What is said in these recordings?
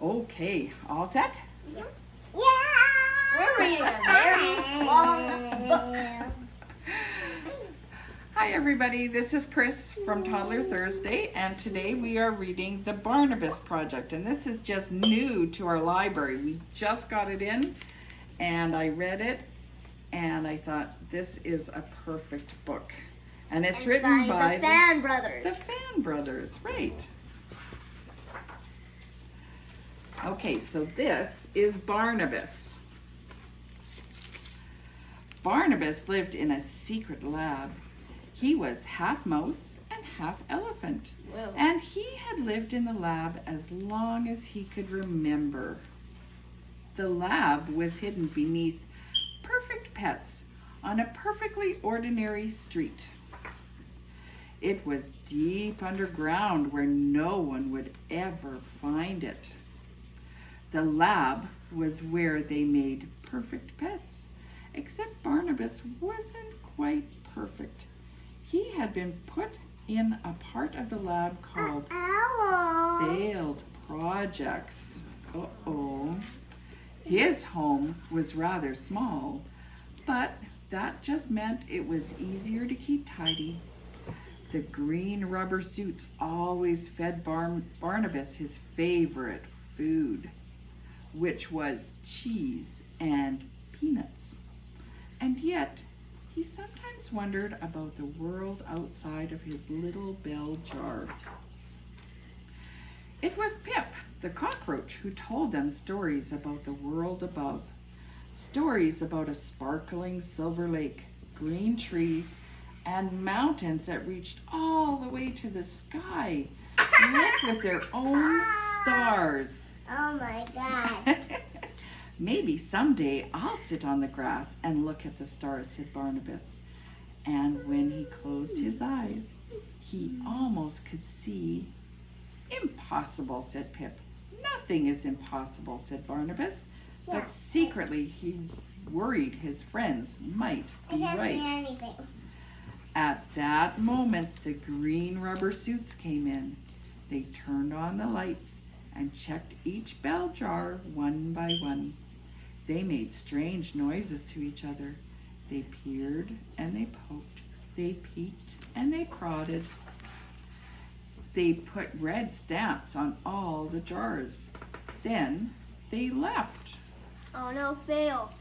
Okay, all set? Yeah. We're reading a very long book. Hi everybody, this is Chris from Toddler Thursday, and today we are reading the Barnabus Project, and this is just new to our library. We just got it in, and I read it, and I thought this is a perfect book. And it's written by the Fan Brothers. The Fan Brothers, right. Okay, so this is Barnabus. Barnabus lived in a secret lab. He was half mouse and half elephant. Whoa. And he had lived in the lab as long as he could remember. The lab was hidden beneath perfect pets on a perfectly ordinary street. It was deep underground where no one would ever find it. The lab was where they made perfect pets, except Barnabus wasn't quite perfect. He had been put in a part of the lab called Failed Projects. Uh-oh. His home was rather small, but that just meant it was easier to keep tidy. The green rubber suits always fed Barnabus his favorite food, which was cheese and peanuts. And yet, he sometimes wondered about the world outside of his little bell jar. It was Pip, the cockroach, who told them stories about the world above. Stories about a sparkling silver lake, green trees, and mountains that reached all the way to the sky, lit with their own stars. Oh my God. Maybe someday I'll sit on the grass and look at the stars, said Barnabas. And when he closed his eyes, he almost could see. Impossible, said Pip. Nothing is impossible, said Barnabas. But secretly he worried his friends might be right. I can't see anything. At that moment, the green rubber suits came in. They turned on the lights and checked each bell jar one by one. They made strange noises to each other. They peered and they poked. They peeked and they prodded. They put red stamps on all the jars. Then they left. Oh no, fail.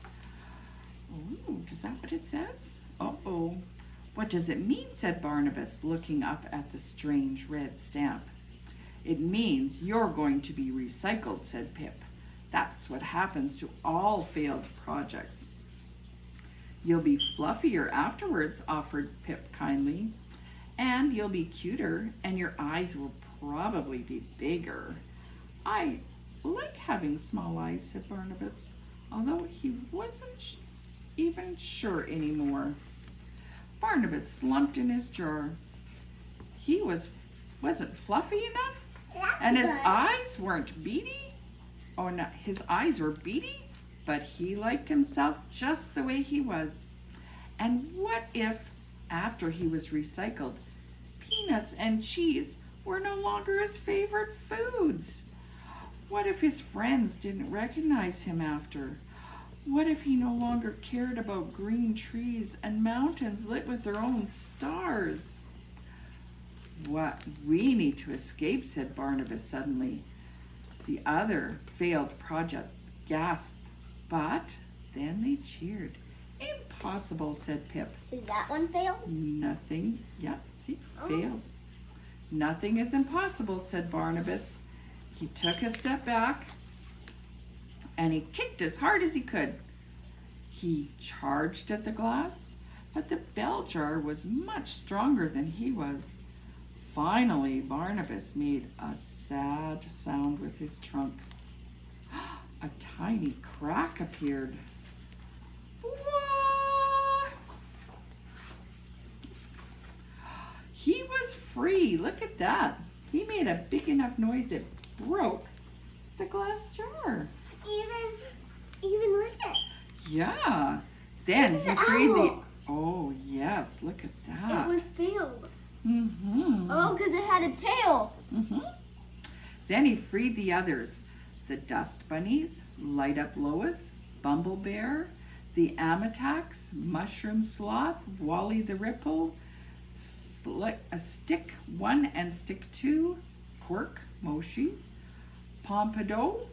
Ooh, is that what it says? Uh-oh. What does it mean? Said Barnabas, looking up at the strange red stamp. It means you're going to be recycled, said Pip. That's what happens to all failed projects. You'll be fluffier afterwards, offered Pip kindly. And you'll be cuter, and your eyes will probably be bigger. I like having small eyes, said Barnabas, although he wasn't even sure anymore. Barnabas slumped in his jar. He wasn't fluffy enough, and his eyes weren't beady. Oh, no, his eyes were beady, but he liked himself just the way he was. And what if, after he was recycled, peanuts and cheese were no longer his favorite foods? What if his friends didn't recognize him after? What if he no longer cared about green trees and mountains lit with their own stars? What we need to escape, said Barnabas suddenly. The other failed project gasped, but then they cheered. Impossible, said Pip. Is that one failed? Nothing. Yeah, see, failed. Nothing is impossible, said Barnabas. He took a step back and he kicked as hard as he could. He charged at the glass, but the bell jar was much stronger than he was. Finally, Barnabas made a sad sound with his trunk. A tiny crack appeared. Wah! He was free. Look at that. He made a big enough noise it broke the glass jar. Even look at it. Yeah. Then he freed the... Oh, yes. Look at that. It was filled. Mm-hmm. Oh, because it had a tail. Mm-hmm. Then he freed the others. the Dust Bunnies, Light Up Lois, Bumble Bear, the Amatax, Mushroom Sloth, Wally the Ripple, Stick 1 and Stick 2, Quirk, Moshi, Pompadour,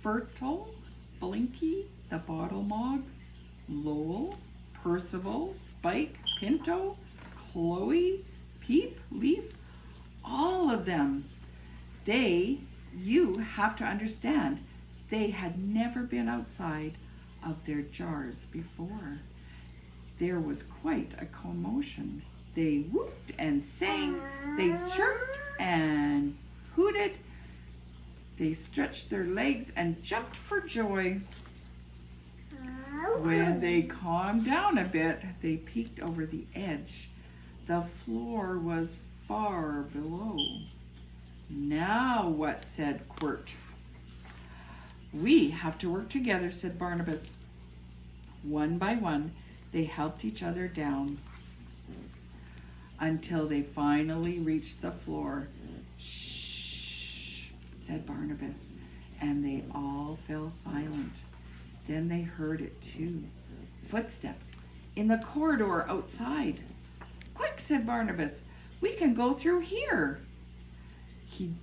Fertile, Blinky, the Bottle Mogs, Lowell, Percival, Spike, Pinto, Chloe, Peep, Leaf, all of them. You have to understand, they had never been outside of their jars before. There was quite a commotion. They whooped and sang, they chirped and hooted, they stretched their legs and jumped for joy. When they calmed down a bit, they peeked over the edge. The floor was far below. "Now what?" said Quirt. "We have to work together," said Barnabas. One by one, they helped each other down until they finally reached the floor. "Shh," said Barnabas, and they all fell silent. Then they heard it too. Footsteps in the corridor outside. "Quick," said Barnabas, "we can go through here." He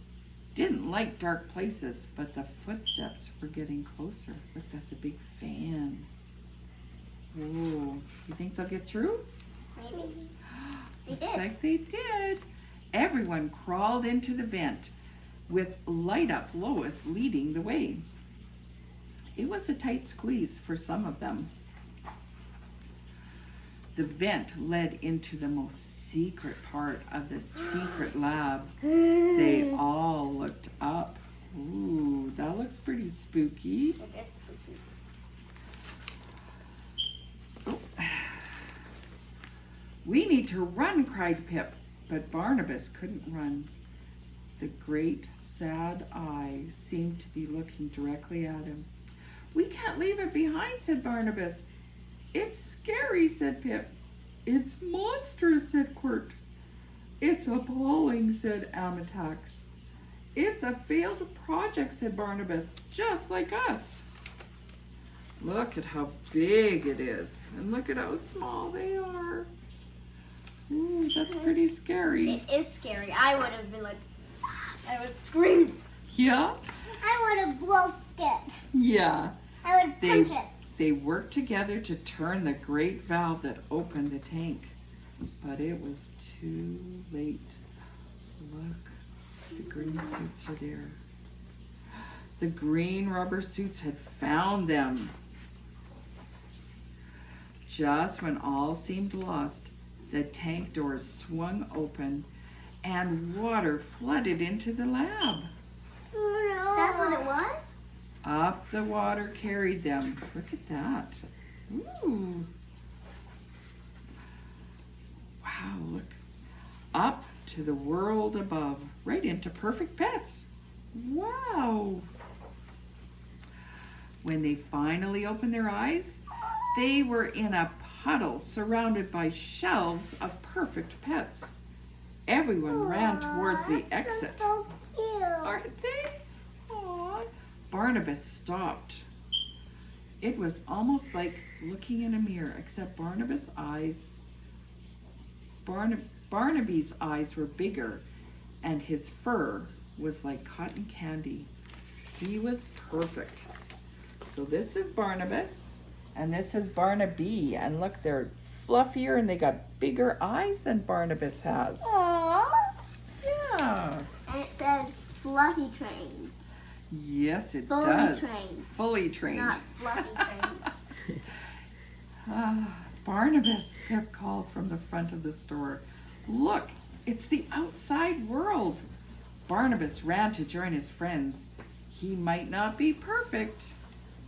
didn't like dark places, but the footsteps were getting closer. Look, that's a big fan. Whoa, you think they'll get through? Maybe. They Looks did. like they did. Everyone crawled into the vent, with Light Up Lois leading the way. It was a tight squeeze for some of them. The vent led into the most secret part of the secret lab. They all looked up. Ooh, that looks pretty spooky. It is spooky. Oh. "We need to run," cried Pip, but Barnabas couldn't run. The great sad eye seemed to be looking directly at him. "We can't leave it behind," said Barnabas. "It's scary," said Pip. "It's monstrous," said Quirt. "It's appalling," said Amatax. "It's a failed project," said Barnabas, "just like us." Look at how big it is, and look at how small they are. Ooh, that's pretty scary. It is scary. I would have been like, I would scream. Yeah? I would have broke it. Yeah. I would punch it. They worked together to turn the great valve that opened the tank, but it was too late. Look, the green suits are there. The green rubber suits had found them. Just when all seemed lost, the tank doors swung open and water flooded into the lab. Oh, no. That's what it was? Up the water carried them. Look at that. Ooh. Wow, look. Up to the world above, right into Perfect Pets. Wow. When they finally opened their eyes, they were in a puddle surrounded by shelves of Perfect Pets. Everyone ran towards the exit. So cute. Aren't they? Aww. Barnabas stopped. It was almost like looking in a mirror, except Barnaby's eyes were bigger, and his fur was like cotton candy. He was perfect. So this is Barnabas, and this is Barnaby, and look, they're fluffier and they got bigger eyes than Barnabas has. Aww. Yeah. And it says fluffy train. Yes, it Fully does. trained. Fully trained. Not fluffy train. Barnabas, Pip called from the front of the store. Look, it's the outside world. Barnabas ran to join his friends. He might not be perfect,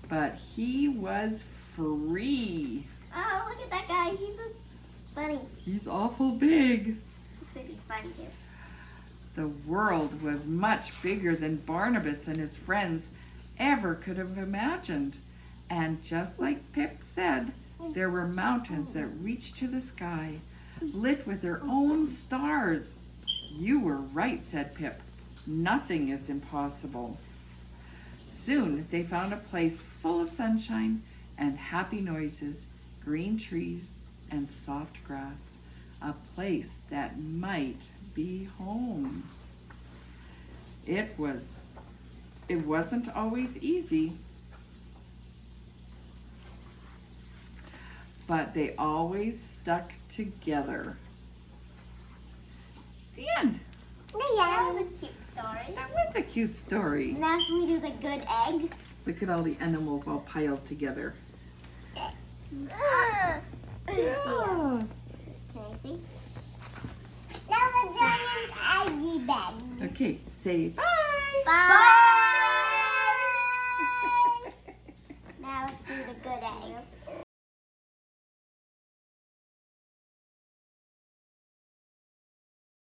but he was free. Oh, look at that guy. He's a bunny. He's awful big. Looks like he's funny too. The world was much bigger than Barnabas and his friends ever could have imagined. And just like Pip said, there were mountains that reached to the sky, lit with their own stars. "You were right," said Pip. "Nothing is impossible." Soon they found a place full of sunshine and happy noises, green trees and soft grass, a place that might be home. It wasn't always easy, but they always stuck together. The end. That was a cute story. That was a cute story. Now can we do the good egg? Look at all the animals all piled together. Yeah. Can I see? Now the giant eggy bed. Okay, say bye. Bye. Now let's do the good eggs.